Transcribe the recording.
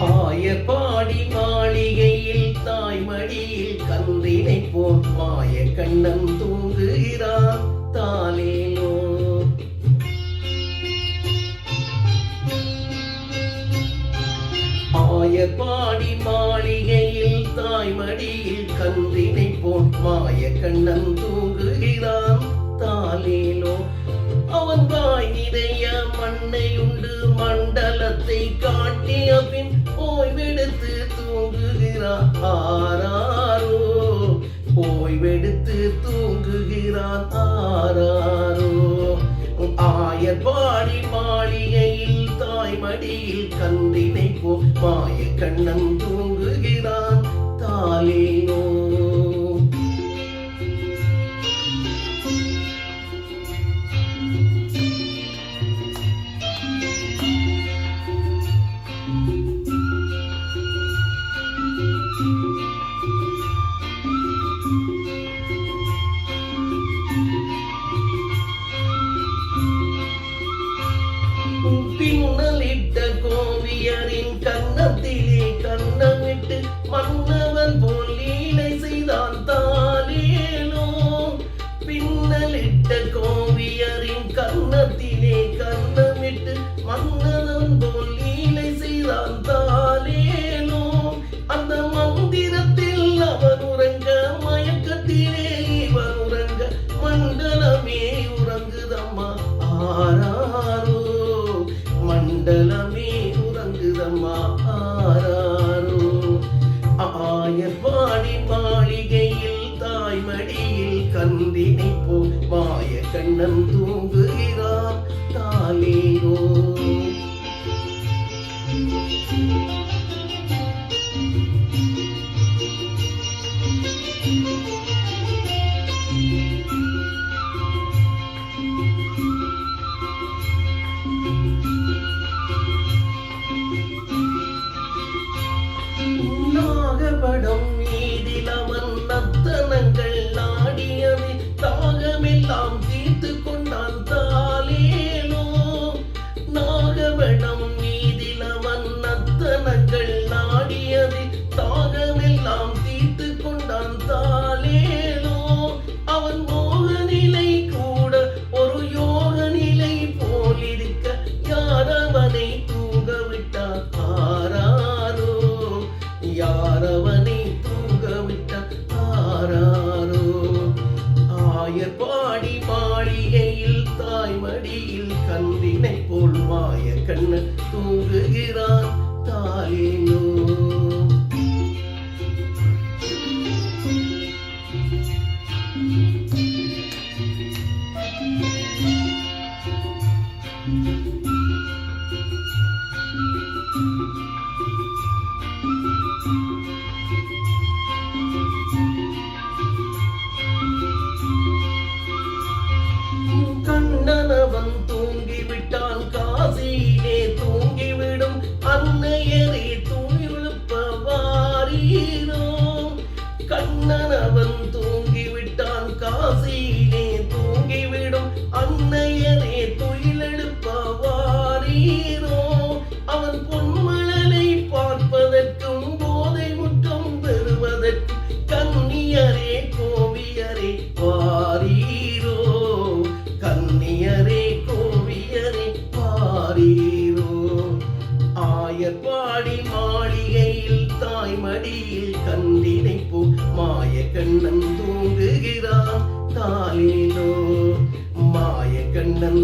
ஆயர்பாடி மாளிகையில் தாய்மடியில் கன்றினை போல் மாய கண்ணன் தூங்குகிறான் தாலேலோ. ஆயர்பாடி மாளிகையில் தாய்மடியில் கன்றினை போல் மாய கண்ணன் தூங்குகிறான் தாலேலோ. அவன் வாய் நிறைய மண்ணை உண்டு மண்டலத்தை காட்டிய பின் ஓய்வெடுத்து தூங்குகிறான் ஆராரோ. ஓய்வெடுத்து தூங்குகிறான் ஆராரோ. ஆயர்பாடி மாளிகையில் தாய்மடியில் கன்றினை போ மாய கண்ணன் தூங்குகிறான் தாலேலோ. பின்னலிட்ட கோவியரின் கன்னத்திலே கன்னமிட்டு மன்னவன் போல் லீலை செய்தான் தாலேலோ. பின்னலிட்ட கோவியரின் கன்னத்திலே கன்னமிட்டு மன்னவன் போல் லீலை செய்தான் தாலேலோ. அந்த மந்திரத்தில் அவன் உறங்க மயக்கத்திலே இவன் உறங்க மண்டலமே உறங்குதம்மா ஆராரோ. மண்டலமே உறங்குதம்மா ஆராரோ. ஆயர்பாடி மாளிகையில் தாய்மடியில் கன்றினை போ மாய கண்ணன் தூங்குகிறான் தாலேலோ. நாகபடம் மீதில் அவன் நத்தனங்கள் நாடியது தாகமெல்லாம் தீர்த்து கொண்டான் தாலேலோ. நாகபடம் மீதில் அவன் நத்தனங்கள் நாடியது தாகமெல்லாம் தீர்த்து கொண்டான் தாலேலோ. அவன் மோக நிலை கூட ஒரு யோக நிலை போலிருக்க யாரவனை தூங்க விட்டார் ஆராரோ. யாரவனை தூங்க விட்டார் ஆராரோ. ஆயர்பாடி மாளிகையில் தாய்மடியில் கன்றினை போல் மாய கண்ணன் தூங்குகிறான் தாலேலோ. கண்ணனவன் தூங்கிவிட்டான் காசியிலே தூங்கிவிடும் அன்னையரே துயிலெழுப்ப வாரீரோ. கண்ணனவன் தூங்கிவிட்டான் காசியிலே தூங்கிவிடும் அன்னையரே துயிலெழுப்ப வாரீரோ. அவன் பொன்மழலை பார்ப்பதற்கும் போதை முற்றம் பெறுவதற்கும் கன்னியரே கோவியரே வாரீரோ. கன்னியரே கோவியரே வாரீரோ. ஆயர்பாடி மாளிகையில் தாய்மடியில் கன்றினை போ மாய கண்ணன் தூங்குகிறான் தாலேலோ. மாய கண்ணன்